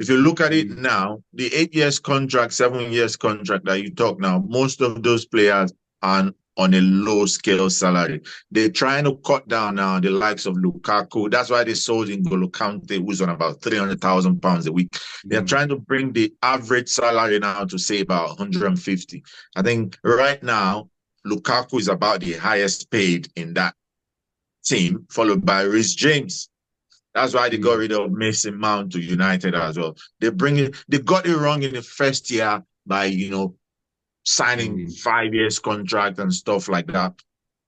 If you look at it now, the 8 years contract, 7 years contract that you talk now, most of those players are on a low scale salary. They're trying to cut down now the likes of Lukaku. That's why they sold N'Golo Kante, who's on about £300,000 a week. They're trying to bring the average salary now to say about 150. I think right now, Lukaku is about the highest paid in that team, followed by Reece James. That's why they got rid of Mason Mount to United as well. They got it wrong in the first year by, signing 5 years contract and stuff like that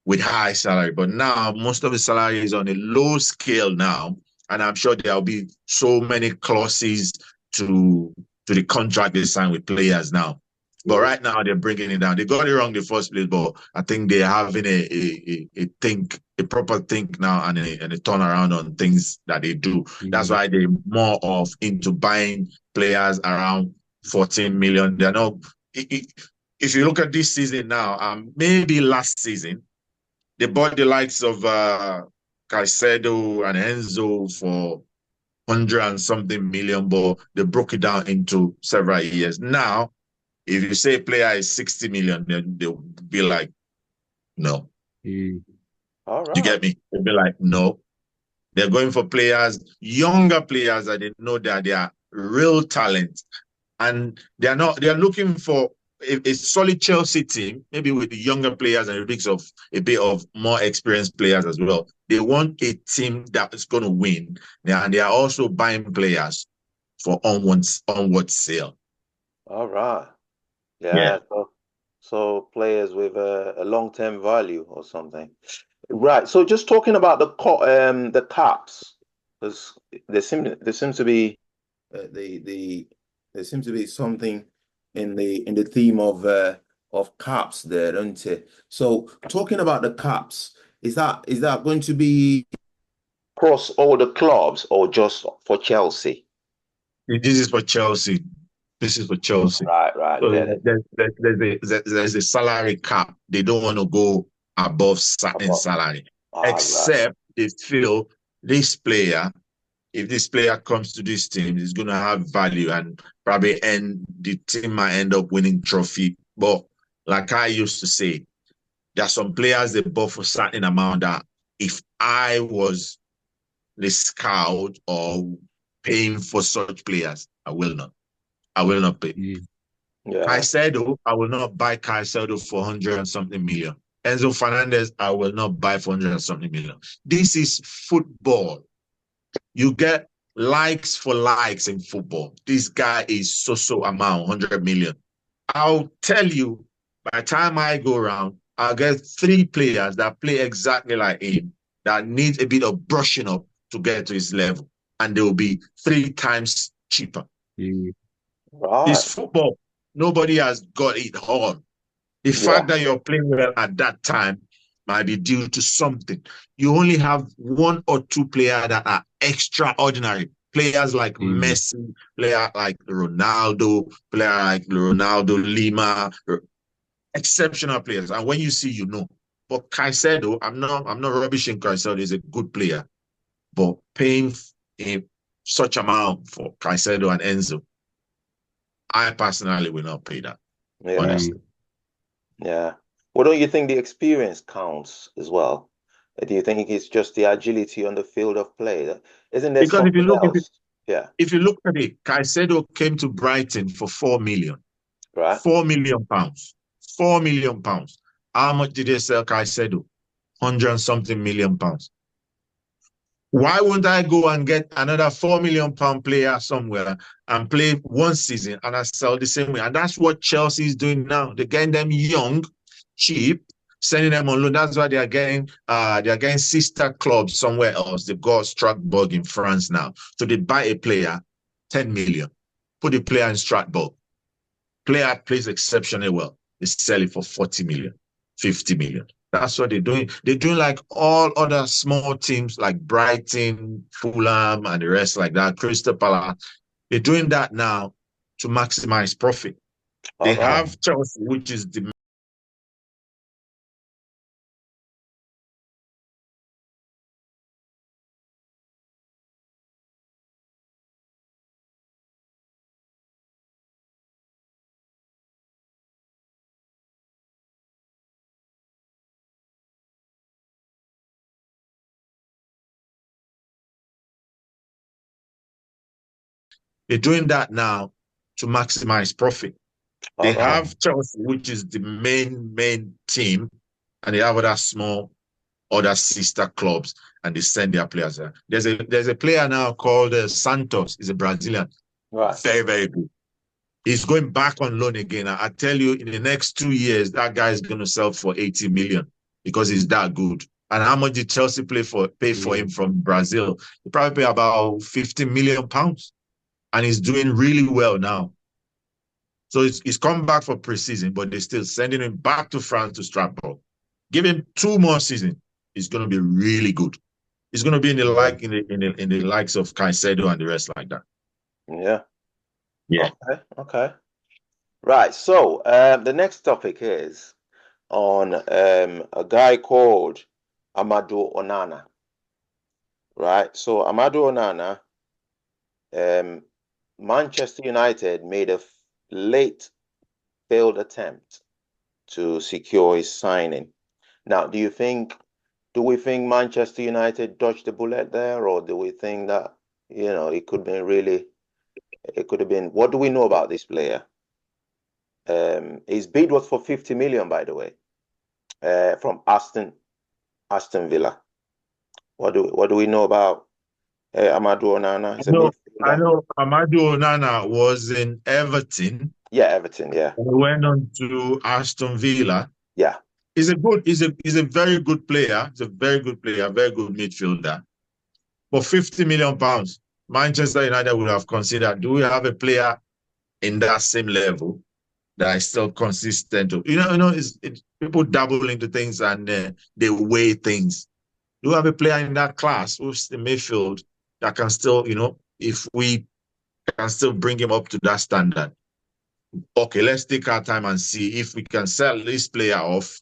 with high salary. But now most of the salary is on a low scale now. And I'm sure there'll be so many clauses to the contract they sign with players now. But right now they're bringing it down. They got it wrong in the first place, but I think they're having a proper think now and a turnaround on things that they do. That's why they're more of into buying players around 14 million. They're not. If you look at this season now, maybe last season, they bought the likes of Caicedo and Enzo for 100 and something million, but they broke it down into several years. Now, if you say a player is 60 million, then they'll be like, no. All right. You get me? They'll be like, no. They're going for players, younger players that they know that they are real talent. And they're looking for a solid Chelsea team, maybe with the younger players and a bit of more experienced players as well. They want a team that is going to win. And they are also buying players for onward sale. All right. Yeah. So players with a long-term value or something. Right. So just talking about the caps, because there seems to be there seems to be something in the theme of caps there, don't it? So talking about the caps, is that going to be across all the clubs or just for Chelsea? This is for Chelsea. This is for Chelsea. Right. So Get it. there's a salary cap. They don't want to go above certain salary, Right. except they feel this player, if this player comes to this team, is going to have value and probably the team might end up winning trophy. But like I used to say, there are some players they bought for certain amount that if I was the scout or paying for such players, I will not. I will not pay. Yeah. Caicedo, I will not buy Caicedo for 100 and something million. Enzo Fernandez, I will not buy for 100 and something million. This is football. You get likes for likes in football. This guy is so amount, 100 million. I'll tell you, by the time I go around, I'll get 3 players that play exactly like him, that need a bit of brushing up to get to his level. And they will be 3 times cheaper. Right. It's football. Nobody has got it all. The fact that you're playing well at that time might be due to something. You only have 1 or 2 players that are extraordinary. Players like Messi, player like Ronaldo, player like Ronaldo Lima, exceptional players. And when you see, you know. But Caicedo, I'm not rubbishing Caicedo. He's a good player. But paying such amount for Caicedo and Enzo, I personally will not pay that, honestly. Yeah. Well, don't you think the experience counts as well? Do you think it's just the agility on the field of play? Isn't there Because something else? Yeah. if you look at it, Caicedo came to Brighton for 4 million. Right. £4 million. £4 million. How much did they sell Caicedo? 100 and something million pounds. Why wouldn't I go and get another £4 million player somewhere and play 1 season and I sell the same way? And that's what Chelsea is doing now. They're getting them young, cheap, sending them on loan. That's why they are getting sister clubs somewhere else. They've got Strasbourg in France now. So they buy a player, 10 million, put the player in Strasbourg. Player plays exceptionally well. They sell it for 40 million, 50 million. That's what they're doing. They're doing like all other small teams like Brighton, Fulham, and the rest like that, Crystal Palace. They're doing that now to maximize profit. They have Chelsea, which is the They're doing that now to maximize profit. They All right. have Chelsea, which is the main team, and they have other sister clubs, and they send their players there. There's a player now called Santos. He's a Brazilian, Right. very good. He's going back on loan again. I tell you, in the next 2 years, that guy is going to sell for 80 million because he's that good. And how much did Chelsea pay for him from Brazil? They probably pay about 50 million pounds, and he's doing really well now. So he's come back for preseason, but they're still sending him back to France to Strasbourg. Give him 2 more seasons. He's going to be really good. He's going to be in the likes of Caicedo and the rest like that. Yeah. Yeah. Okay. Right. So the next topic is on a guy called Amadou Onana. Right. So Amadou Onana, Manchester United made a late failed attempt to secure his signing. Now, do we think Manchester United dodged the bullet there, or do we think that, it could have been, what do we know about this player? His bid was for 50 million, by the way, from Aston Villa. What do we know about Amadou Onana? I know Amadou Onana was in Everton. Yeah, Everton, yeah. He went on to Aston Villa. Yeah. He's a very good player. He's a very good player, very good midfielder. For 50 million pounds, Manchester United would have considered, do we have a player in that same level that is still consistent? People dabble into things and they weigh things. Do we have a player in that class who's the midfield that can still, if we can still bring him up to that standard? Okay, let's take our time and see if we can sell this player off,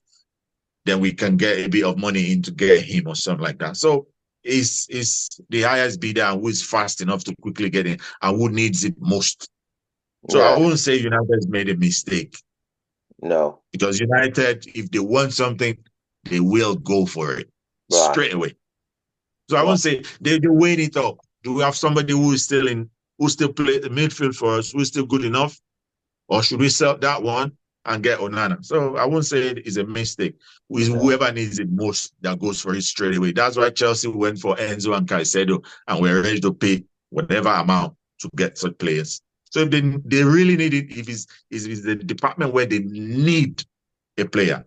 then we can get a bit of money in to get him or something like that. So is the highest bidder and who is fast enough to quickly get in and who needs it most. So I wouldn't say United made a mistake. No. Because United, if they want something, they will go for it straight away. So I wouldn't say they weigh it up. Do we have somebody who still play the midfield for us, who is still good enough? Or should we sell that one and get Onana? So I won't say it is a mistake. Whoever needs it most that goes for it straight away. That's why Chelsea went for Enzo and Caicedo and were ready to pay whatever amount to get such players. So if they really need it, if it's the department where they need a player,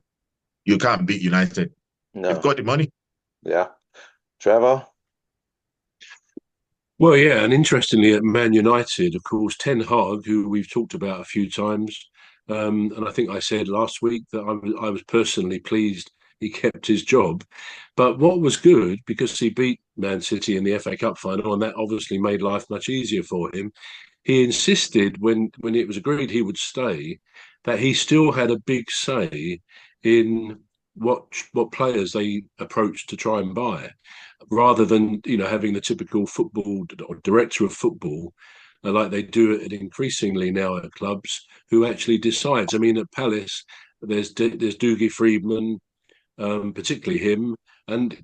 you can't beat United. No. You've got the money. Yeah. Trevor? Well, yeah, and interestingly, at Man United, of course, Ten Hag, who we've talked about a few times, and I think I said last week that I was personally pleased he kept his job. But what was good, because he beat Man City in the FA Cup final, and that obviously made life much easier for him, he insisted when it was agreed he would stay, that he still had a big say in what players they approached to try and buy, rather than having the typical football or director of football like they do it increasingly now at clubs, who actually decides. I mean, at Palace there's Dougie Freedman, particularly him, and